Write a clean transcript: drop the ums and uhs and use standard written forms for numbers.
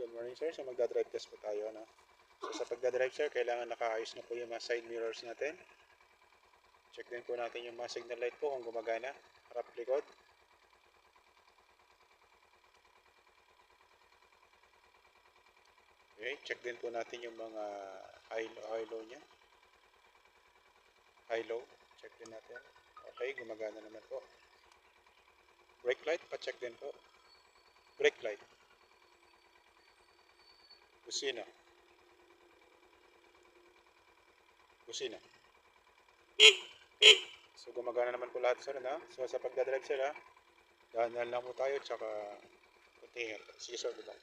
Good morning sir. So magdadrive test po tayo. No? So sa pagdadrive sir, kailangan nakaayos na po yung mga side mirrors natin. Check din po natin yung mga signal light po kung gumagana. Harap likod. Okay, check din po natin yung mga high-low nya. High-low, check din natin. Okay, gumagana naman po. Brake light, pa-check din po. Brake light. Busina. Busina. So gumagana naman po lahat sir na. So sa pagdadrive sir ha, dahan lang po tayo tsaka kuntihin. Sige sir, diba?